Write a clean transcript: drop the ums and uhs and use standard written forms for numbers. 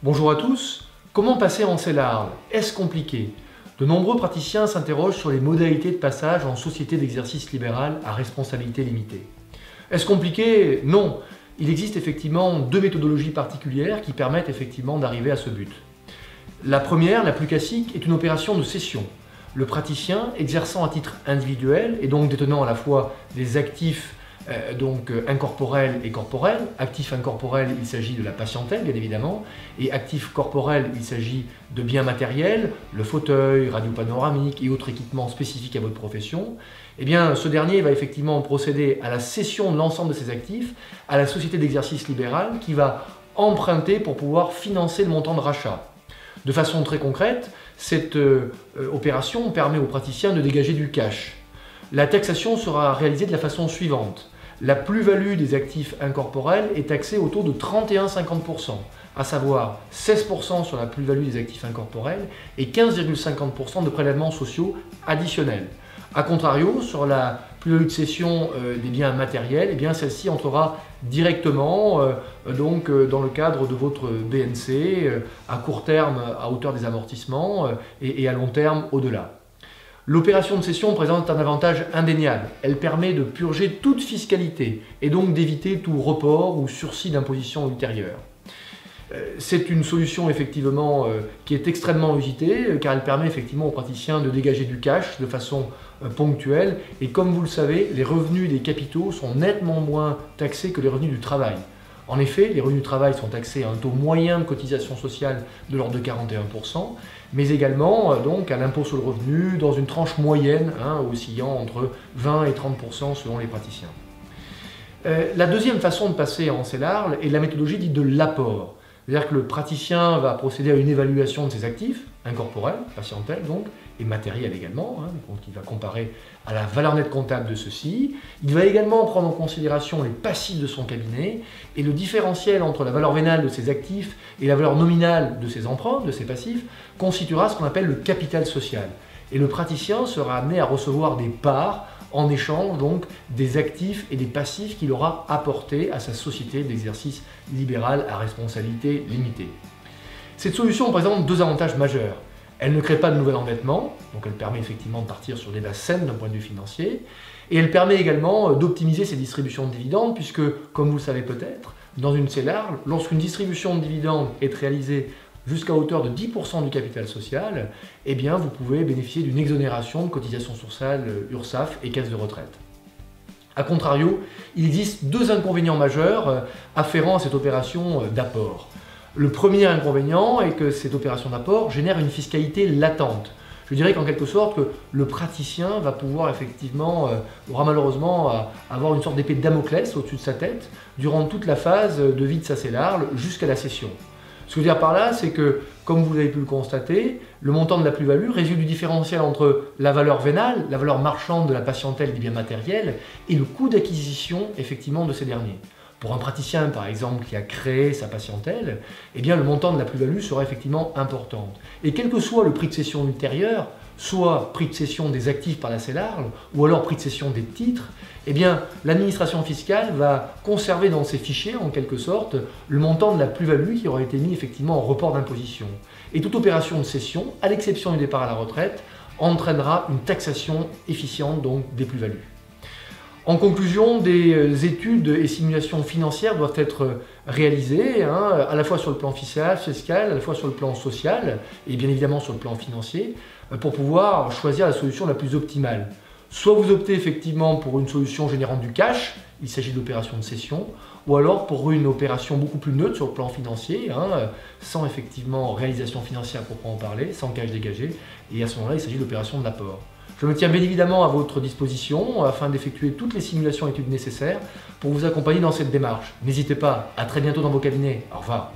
Bonjour à tous. Comment passer en CELARL? Est-ce compliqué? De nombreux praticiens s'interrogent sur les modalités de passage en société d'exercice libéral à responsabilité limitée. Est-ce compliqué? Non. Il existe effectivement deux méthodologies particulières qui permettent effectivement d'arriver à ce but. La première, la plus classique, est une opération de cession. Le praticien, exerçant à titre individuel et donc détenant à la fois des actifs incorporels et corporels. Actifs incorporels, il s'agit de la patientèle, bien évidemment, et actifs corporels, il s'agit de biens matériels, le fauteuil, radio panoramique et autres équipements spécifiques à votre profession. Eh bien, ce dernier va effectivement procéder à la cession de l'ensemble de ses actifs à la société d'exercice libéral qui va emprunter pour pouvoir financer le montant de rachat. De façon très concrète, cette opération permet aux praticiens de dégager du cash. La taxation sera réalisée de la façon suivante. La plus-value des actifs incorporels est taxée au taux de 31,50%, à savoir 16% sur la plus-value des actifs incorporels et 15,50% de prélèvements sociaux additionnels. A contrario, sur la plus-value de cession des biens matériels, eh bien celle-ci entrera directement dans le cadre de votre BNC, à court terme à hauteur des amortissements et à long terme au-delà. L'opération de cession présente un avantage indéniable. Elle permet de purger toute fiscalité et donc d'éviter tout report ou sursis d'imposition ultérieure. C'est une solution effectivement qui est extrêmement usitée car elle permet effectivement aux praticiens de dégager du cash de façon ponctuelle et comme vous le savez, les revenus des capitaux sont nettement moins taxés que les revenus du travail. En effet, les revenus du travail sont taxés à un taux moyen de cotisation sociale de l'ordre de 41%, mais également à l'impôt sur le revenu dans une tranche moyenne oscillant entre 20 et 30% selon les praticiens. La deuxième façon de passer en CELARL est la méthodologie dite de l'apport. C'est-à-dire que le praticien va procéder à une évaluation de ses actifs, incorporels, patientèles donc, et matériels également, donc il va comparer à la valeur nette comptable de ceux-ci. Il va également prendre en considération les passifs de son cabinet et le différentiel entre la valeur vénale de ses actifs et la valeur nominale de ses emprunts, de ses passifs, constituera ce qu'on appelle le capital social. Et le praticien sera amené à recevoir des parts en échange donc des actifs et des passifs qu'il aura apportés à sa société d'exercice libéral à responsabilité limitée. Cette solution présente deux avantages majeurs. Elle ne crée pas de nouvel endettement, donc elle permet effectivement de partir sur des bases saines d'un point de vue financier, et elle permet également d'optimiser ses distributions de dividendes, puisque, comme vous le savez peut-être, dans une CELARL, lorsqu'une distribution de dividendes est réalisée jusqu'à hauteur de 10% du capital social, eh bien vous pouvez bénéficier d'une exonération de cotisation sociale URSSAF et caisse de retraite. A contrario, il existe deux inconvénients majeurs afférents à cette opération d'apport. Le premier inconvénient est que cette opération d'apport génère une fiscalité latente. Je dirais qu'en quelque sorte, que le praticien va pouvoir effectivement, aura malheureusement avoir une sorte d'épée de Damoclès au-dessus de sa tête durant toute la phase de vie de sa CELARL jusqu'à la cession. Ce que je veux dire par là, c'est que, comme vous avez pu le constater, le montant de la plus-value résulte du différentiel entre la valeur vénale, la valeur marchande de la patientèle des biens matériels et le coût d'acquisition effectivement de ces derniers. Pour un praticien, par exemple, qui a créé sa patientèle, eh bien, le montant de la plus-value sera effectivement important. Et quel que soit le prix de cession ultérieur, soit prix de cession des actifs par la CELARL, ou alors prix de cession des titres, eh bien, l'administration fiscale va conserver dans ses fichiers, en quelque sorte, le montant de la plus-value qui aura été mis effectivement en report d'imposition. Et toute opération de cession, à l'exception du départ à la retraite, entraînera une taxation efficiente donc des plus-values. En conclusion, des études et simulations financières doivent être réalisées, à la fois sur le plan fiscal, à la fois sur le plan social et bien évidemment sur le plan financier, pour pouvoir choisir la solution la plus optimale. Soit vous optez effectivement pour une solution générant du cash, il s'agit d'opérations de cession, ou alors pour une opération beaucoup plus neutre sur le plan financier, sans effectivement réalisation financière à proprement parler, sans cash dégagé, et à ce moment-là il s'agit d'opérations de l'apport. Je me tiens bien évidemment à votre disposition afin d'effectuer toutes les simulations et études nécessaires pour vous accompagner dans cette démarche. N'hésitez pas, à très bientôt dans vos cabinets. Au revoir.